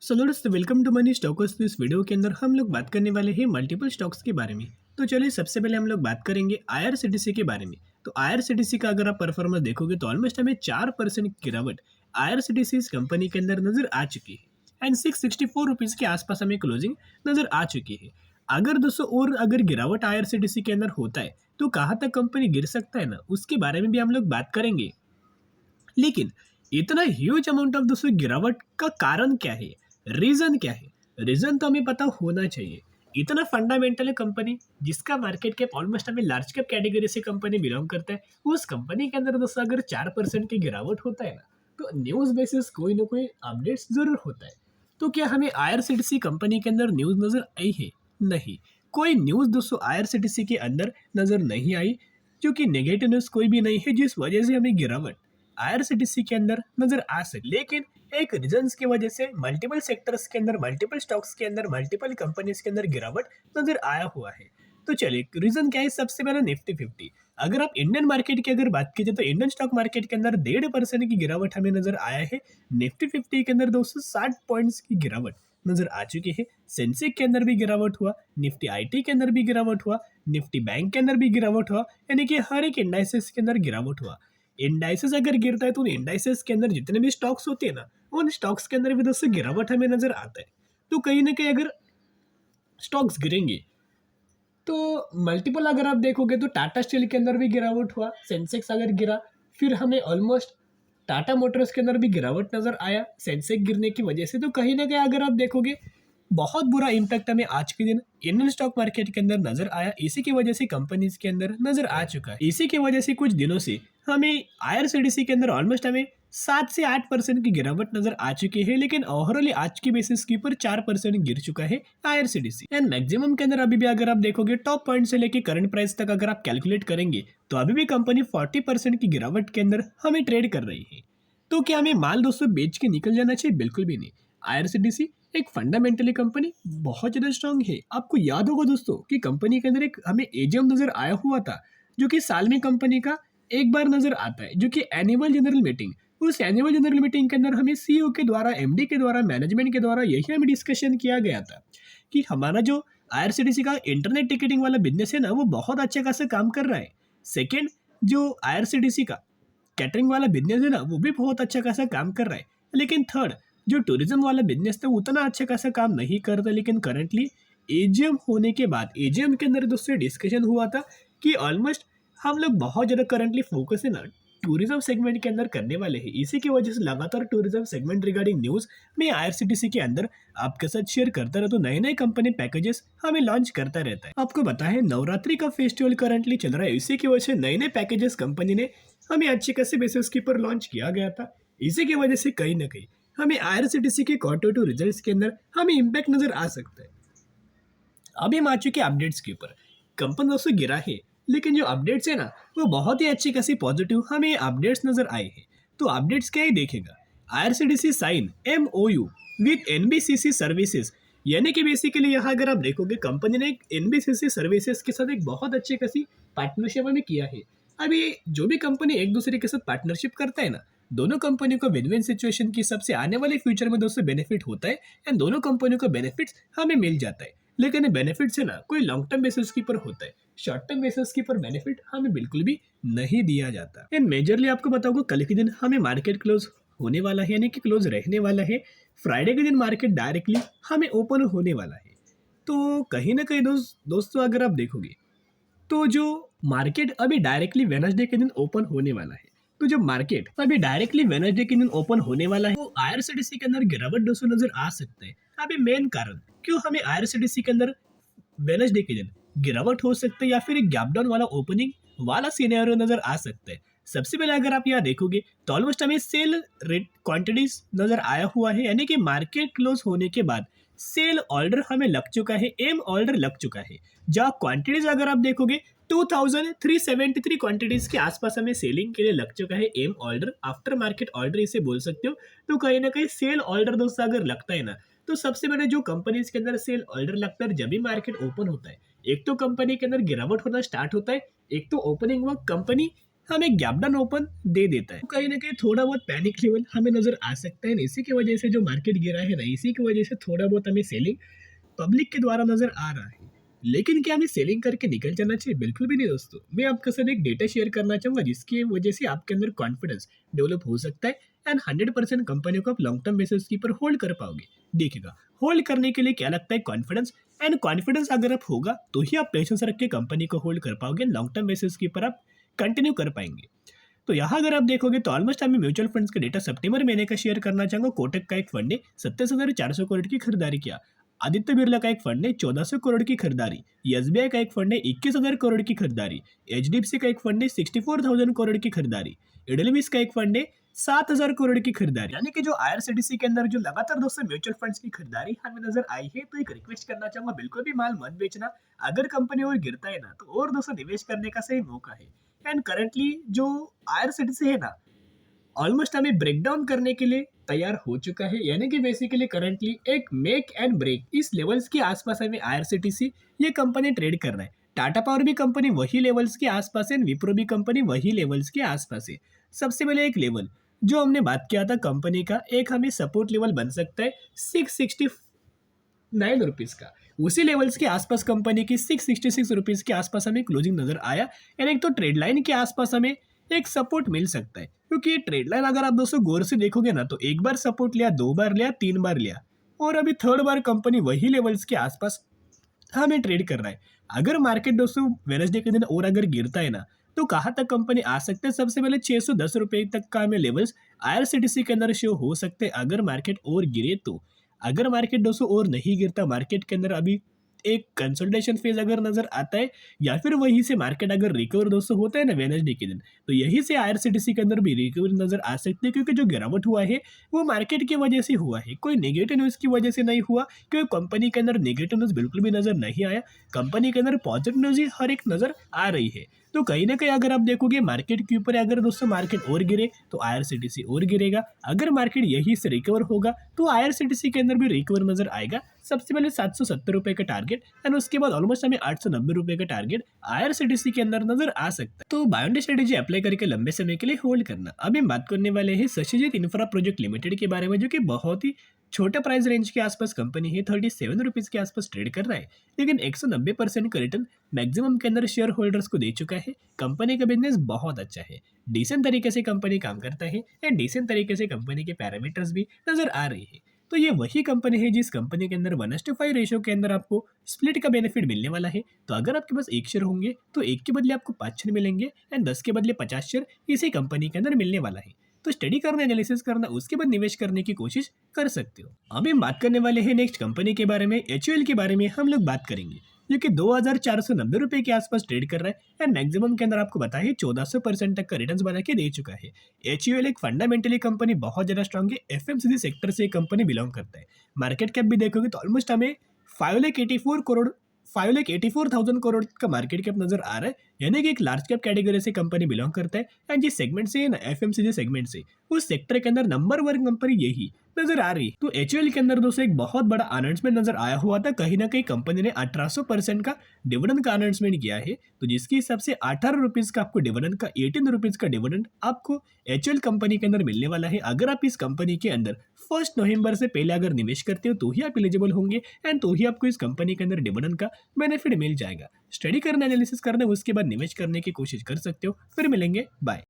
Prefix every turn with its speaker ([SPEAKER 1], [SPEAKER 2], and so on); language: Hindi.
[SPEAKER 1] सो दोस्तों वेलकम टू मनी स्टॉक्स। तो इस वीडियो के अंदर हम लोग बात करने वाले हैं मल्टीपल स्टॉक्स के बारे में। तो चलिए सबसे पहले हम लोग बात करेंगे आईआरसीटीसी के बारे में। तो आईआरसीटीसी का अगर आप परफॉर्मेंस देखोगे तो ऑलमोस्ट हमें 4% की गिरावट आईआरसीटीसी इस कंपनी के अंदर नजर आ चुकी है एंड 664 रुपीज़ के आसपास हमें क्लोजिंग नजर आ चुकी है। अगर दोस्तों और अगर गिरावट आईआरसीटीसी के अंदर होता है तो कहाँ तक कंपनी गिर सकता है ना, उसके बारे में भी हम लोग बात करेंगे। लेकिन इतना ह्यूज अमाउंट ऑफ दोस्तों गिरावट का कारण क्या है, रीजन क्या है? रीजन तो हमें पता होना चाहिए। इतना फंडामेंटल है कंपनी जिसका मार्केट कैप ऑलमोस्ट हमें लार्ज कैप कैटेगरी से कंपनी बिलोंग करता है, उस कंपनी के अंदर दोस्तों अगर 4% की गिरावट होता है ना, तो न्यूज बेसिस कोई ना कोई अपडेट्स जरूर होता है। तो क्या हमें आईआरसीटीसी कंपनी के अंदर न्यूज नजर आई है? नहीं, कोई न्यूज दोस्तों आईआरसीटीसी के अंदर नजर नहीं आई, क्योंकि नेगेटिव न्यूज कोई भी नहीं है जिस वजह से हमें गिरावट आईआरसीटीसी के अंदर नजर आ सके। लेकिन एक रीजंस की वजह से मल्टीपल सेक्टर्स के अंदर, मल्टीपल स्टॉक्स के अंदर, मल्टीपल कंपनीज के अंदर गिरावट नजर आया हुआ है। तो चलिए रीजन क्या है? सबसे पहला निफ्टी 50। अगर आप इंडियन मार्केट की अगर बात कीजिए तो इंडियन स्टॉक मार्केट के अंदर 1.5% की गिरावट हमें नजर आया है। निफ्टी 50 के अंदर 260 पॉइंट्स की गिरावट नजर आ चुकी है। सेंसेक्स के अंदर भी गिरावट हुआ, निफ्टी आईटी के अंदर भी गिरावट हुआ, निफ्टी बैंक के अंदर भी गिरावट हुआ, यानी कि हर एक इंडाइसेस के अंदर गिरावट हुआ। इंडाइसेस अगर गिरता है तो उन इंडाइसेस के अंदर जितने भी स्टॉक्स होते हैं ना, उन स्टॉक्स के अंदर भी दोस्तों गिरावट हमें नजर आता है। तो कहीं ना कहीं अगर स्टॉक्स गिरेंगे तो मल्टीपल अगर आप देखोगे तो टाटा स्टील के अंदर भी गिरावट हुआ, सेंसेक्स अगर गिरा, फिर हमें ऑलमोस्ट टाटा मोटर्स के अंदर भी गिरावट नजर आया सेंसेक्स गिरने की वजह से। तो कहीं ना कहीं अगर आप देखोगे बहुत बुरा इम्पैक्ट हमें आज के दिन इंडियन स्टॉक मार्केट के अंदर नजर आया, इसी की वजह से कंपनीज के अंदर नजर आ चुका है। इसी की वजह से कुछ दिनों से हमें आईआरसीटीसी के अंदर ऑलमोस्ट हमें 7 से 8% की गिरावट नजर आ चुकी है। लेकिन ओवरऑल आज की बेसिस के ऊपर 4% गिर चुका है आईआरसीटीसी। एंड मैक्सिमम के अंदर अभी भी अगर आप देखोगे टॉप पॉइंट से लेके करंट प्राइस तक अगर आप कैलकुलेट करेंगे तो अभी भी कंपनी 40% की गिरावट के अंदर हमें ट्रेड कर रही है। तो क्या हमें माल दोस्तों बेच के निकल जाना चाहिए? बिल्कुल भी नहीं। आईआरसीटीसी एक फंडामेंटली कंपनी बहुत ज़्यादा स्ट्रांग है। आपको याद होगा दोस्तों कि कंपनी के अंदर एक हमें एजीएम नजर आया हुआ था, जो कि साल में कंपनी का एक बार नजर आता है, जो कि एनुअल जनरल मीटिंग। उस एनुअल जनरल मीटिंग के अंदर हमें सीईओ के द्वारा, एमडी के द्वारा, मैनेजमेंट के द्वारा यही हमें डिस्कशन किया गया था कि हमारा जो आईआरसीटीसी का इंटरनेट टिकटिंग वाला बिजनेस है ना, वो बहुत अच्छा खासा काम कर रहा है। सेकेंड, जो आईआरसीटीसी का कैटरिंग वाला बिजनेस है ना, वो भी बहुत अच्छा खासा काम कर रहा है। लेकिन थर्ड, जो टूरिज्म वाला बिजनेस था, उतना अच्छा खासा काम नहीं करता। लेकिन करंटली एजीएम होने के बाद एजीएम के अंदर दोस्तों डिस्कशन हुआ था कि ऑलमोस्ट हम लोग बहुत ज़्यादा करंटली फोकस है ना टूरिज्म सेगमेंट के अंदर करने वाले हैं। इसी की वजह से लगातार टूरिज्म सेगमेंट रिगार्डिंग न्यूज़ मैं आईआरसीटीसी के अंदर आपके साथ शेयर करता रहता हूँ। नए नए कंपनी पैकेजेस हमें लॉन्च करता रहता है। आपको पता है नवरात्रि का फेस्टिवल करंटली चल रहा है, इसी की वजह से नए नए पैकेजेस कंपनी ने हमें अच्छे खासे बेसिस के ऊपर लॉन्च किया गया था। इसी की वजह से कहीं ना कहीं हमें आईआरसीटीसी के क्वार्टर टू रिजल्ट्स के अंदर हमें इम्पैक्ट नजर आ सकता है। अभी हम आ चुके हैं अपडेट्स के ऊपर। कंपनी दोस्तों गिरा है, लेकिन जो अपडेट्स है ना, वो बहुत ही अच्छी खासी पॉजिटिव हमें अपडेट्स नजर आए हैं। तो अपडेट्स क्या ही देखेगा? IRCTC sign MoU with NBCC services, यानी कि बेसिकली यहाँ अगर आप देखोगे कंपनी ने एक एनबीसीसी सर्विसेज के साथ एक बहुत अच्छी खासी पार्टनरशिप हमें किया है। अभी जो भी कंपनी एक दूसरे के साथ पार्टनरशिप करता है ना, दोनों कंपनियों को विन विन सिचुएशन की सबसे आने वाले फ्यूचर में दोस्तों बेनिफिट होता है एंड दोनों कंपनियों को बेनिफिट्स हमें मिल जाता है। लेकिन ये बेनिफिट्स है ना, कोई लॉन्ग टर्म बेसिस के ऊपर होता है, शॉर्ट टर्म बेसिस के ऊपर बेनिफिट हमें बिल्कुल भी नहीं दिया जाता। एंड मेजरली आपको बताऊंगा कल के दिन हमें मार्केट क्लोज होने वाला है, यानी कि क्लोज रहने वाला है। फ्राइडे के दिन मार्केट डायरेक्टली हमें ओपन होने वाला है। तो कहीं ना कहीं दोस्तों अगर आप देखोगे तो जो मार्केट अभी डायरेक्टली वेनसडे के दिन ओपन होने वाला है, तो जो मार्केट अभी डायरेक्टली वेनसडे के दिन ओपन होने वाला है, वो आईआरसीटीसी के अंदर गिरावट दोस्तों नजर आ सकता है। अभी मेन कारण क्यों हमें आईआरसीटीसी के अंदर वेनसडे के दिन गिरावट हो सकता है या फिर एक गैप डाउन वाला ओपनिंग वाला सिनेरियो नजर आ सकता है। सबसे पहले अगर आप यहाँ देखोगे तो ऑलमोस्ट हमें सेल रेट क्वांटिटीज नजर आया हुआ है, यानी कि मार्केट क्लोज होने के बाद सेल ऑर्डर हमें लग चुका है, एम ऑर्डर लग चुका है। जहाँ क्वांटिटीज अगर आप देखोगे 2373 क्वांटिटीज के आसपास हमें सेलिंग के लिए लग चुका है M order, after market order इसे बोल सकते हो। तो कहीं ना कहीं सेल ऑर्डर दोस्तों अगर लगता है ना, तो सबसे पहले जो कंपनीज के अंदर सेल ऑर्डर लगता है जब भी मार्केट ओपन होता है, एक तो कंपनी के अंदर गिरावट होना स्टार्ट होता है, एक तो ओपनिंग वक्त कंपनी हमें गैप डाउन ओपन दे देता है। तो कहीं ना कहीं थोड़ा बहुत पैनिक लेवल हमें नजर आ सकता है, इसी की वजह से जो मार्केट गिरा है ना, इसी की वजह से थोड़ा बहुत हमें सेलिंग पब्लिक के द्वारा नजर आ रहा है। लेकिन क्या हमें सेलिंग करके निकल जाना चाहिए? बिल्कुल भी नहीं दोस्तों। मैं आपके साथ एक डेटा शेयर करना चाहूंगा जिसकी वजह से आपके अंदर कॉन्फिडेंस डेवलप हो सकता है एंड 100% कंपनियों को आप लॉन्ग टर्म बेसिस के ऊपर होल्ड कर पाओगे। देखिएगा, होल्ड करने के लिए क्या लगता है? कॉन्फिडेंस। एंड कॉन्फिडेंस अगर आप होगा तो ही आप पेशेंस रख के कंपनी को होल्ड कर पाओगे, लॉन्ग टर्म बेसिस के ऊपर आप कंटिन्यू कर पाएंगे। तो यहाँ अगर आप देखोगे तो ऑलमोस्ट हमें म्यूचुअल फंड्स का डेटा सितंबर महीने का शेयर करना चाहूंगा। कोटक का एक फंड ने 27,400 करोड़ की खरीदारी किया। आदित्य बिरला का एक फंड ने 1400 करोड़ की खरीदारी। एसबीआई का एक फंड ने 21,000 करोड़ की खरीदारी। एचडीएफसी का एक फंड ने 64,000 करोड़ की खरीदारी। एडलविस का एक फंड ने 7,000 करोड़ की खरीदारी। यानी कि जो आईआरसीटीसी के अंदर जो लगातार दोस्तों म्यूचुअल फंड्स की खरीदारी हमें नजर आई है, तो एक रिक्वेस्ट करना चाहूंगा, बिल्कुल भी माल मत बेचना। अगर कंपनी और गिरता है ना तो और दोस्तों निवेश करने का सही मौका है। एंड करंटली जो आईआरसीटीसी है ना, ऑलमोस्ट हमें ब्रेक डाउन करने के लिए तैयार हो चुका है। यानी कि बेसिकली करंटली एक मेक एंड ब्रेक इस लेवल्स के आसपास हमें आईआरसीटीसी ये कंपनी ट्रेड कर रहा है। टाटा पावर भी कंपनी वही लेवल्स के आसपास है, विप्रो भी कंपनी वही लेवल्स के आसपास है। सबसे पहले एक लेवल जो हमने बात किया था कंपनी का, एक हमें सपोर्ट लेवल बन सकता है 669 रुपीज का। उसी लेवल्स के आसपास कंपनी की 666 रुपीज के आसपास हमें क्लोजिंग नजर आया। यानी एक तो ट्रेड लाइन के आसपास हमें एक सपोर्ट मिल सकता है, क्योंकि ये ट्रेड लाइन अगर आप दोस्तों गौर से देखोगे ना तो एक बार सपोर्ट लिया, दो बार लिया, तीन बार लिया और अभी थर्ड बार कंपनी वही लेवल्स के आसपास हमें ट्रेड कर रहा है। अगर मार्केट दोस्तों वेडनेसडे के दिन और अगर गिरता है ना तो कहाँ तक कंपनी आ सकते हैं? सबसे पहले 610 रुपए तक का हमें लेवल्स आईआरसीटीसी के अंदर शो हो सकते हैं अगर मार्केट और गिरे तो। अगर मार्केट दोस्तों और नहीं गिरता, मार्केट के अंदर अभी एक कंसोलिडेशन फेज अगर नजर आता है या फिर वहीं से मार्केट अगर रिकवर दोस्तों होता है ना वेडनेसडे के दिन, तो यहीं से आईआरसीटीसी के अंदर भी रिकवरी नजर आ सकती है। क्योंकि जो गिरावट हुआ है वो मार्केट की वजह से हुआ है, कोई नेगेटिव न्यूज की वजह से नहीं हुआ। क्योंकि कंपनी के अंदर नेगेटिव न्यूज बिल्कुल भी नजर नहीं आया, कंपनी के अंदर पॉजिटिव न्यूज ही हर एक नजर आ रही है। तो कहीं ना कहीं अगर आप देखोगे मार्केट के ऊपर अगर दोस्तों मार्केट और गिरे तो आईआरसीटीसी और गिरेगा। अगर मार्केट यही से रिकवर होगा तो आईआरसीटीसी के अंदर भी रिकवर नजर आएगा। सबसे पहले 770 रुपए का टारगेट एंड उसके बाद ऑलमोस्ट हमें 890 रुपए का टारगेट आईआरसीटीसी के अंदर नजर आ सकता है। तो बायोंडी स्ट्रेटेजी अप्लाई करके लंबे समय के लिए होल्ड करना। अभी हम बात करने वाले हैं शशिजीत इंफ्रा प्रोजेक्ट लिमिटेड के बारे में, जो कि बहुत ही छोटा प्राइस रेंज के आसपास कंपनी है। 37 रुपीज के आसपास ट्रेड कर रहा है, लेकिन 190% का रिटर्न मैक्सिमम के अंदर शेयर होल्डर्स को दे चुका है। कंपनी का बिजनेस बहुत अच्छा है, डिसेंट तरीके से कंपनी काम करता है एंड डिसेंट तरीके से कंपनी के पैरामीटर्स भी नजर आ रही है। तो ये वही कंपनी है जिस कंपनी के अंदर 1:5 रेशो के अंदर आपको स्प्लिट का बेनिफिट मिलने वाला है। तो अगर आपके पास एक शेयर होंगे तो एक के बदले आपको 5 शेयर मिलेंगे एंड 10 के बदले 50 शेयर इसी कंपनी के अंदर मिलने वाला है। तो स्टडी करना, एनालिसिस करना, उसके बाद निवेश करने की कोशिश कर सकते हो। अभी हम बात करने वाले हैं नेक्स्ट कंपनी के बारे में, एचयूएल के बारे में हम लोग बात करेंगे, जो कि 2,490 रुपए के आसपास ट्रेड कर रहा है एंड मैक्सिमम के अंदर आपको बताया 1400% तक का रिटर्न बना के दे चुका है। एचयूएल एक फंडामेंटली कंपनी बहुत ज्यादा स्ट्रॉन्ग है, एफएमसीजी सेक्टर से कंपनी बिलोंग करता है। मार्केट कैप भी देखोगे तो ऑलमोस्ट हमें 5,84,000 करोड़ का मार्केट कैप नजर आ रहा है। यानी कि एक लार्ज कैप कैटेगरी से कंपनी बिलोंग करता है एंड जिस सेगमेंट से है ना, एफएमसीजी सेगमेंट से, उस सेक्टर के अंदर नंबर 1 कंपनी यही नजर आ रही है। तो एचयूएल के अंदर दोस्तों एक बहुत बड़ा अनाउंसमेंट नजर आया हुआ था, कहीं ना कहीं कंपनी ने 1800% का डिविडेंड का अनाउंसमेंट किया है। तो जिसके हिसाब से 18 रुपीज का आपको डिविडेंड का 18 रुपीज का डिविडेंड आपको एचयूएल कंपनी के अंदर मिलने वाला है। अगर आप इस कंपनी के अंदर 1 नवंबर से पहले अगर निवेश करते हो तो ही आप एलिजिबल होंगे एंड तो ही आपको इस कंपनी के अंदर डिविडेंड का बेनिफिट मिल जाएगा। स्टडी करना, एनालिसिस करना, उसके बाद निवेश करने की कोशिश कर सकते हो। फिर मिलेंगे, बाय।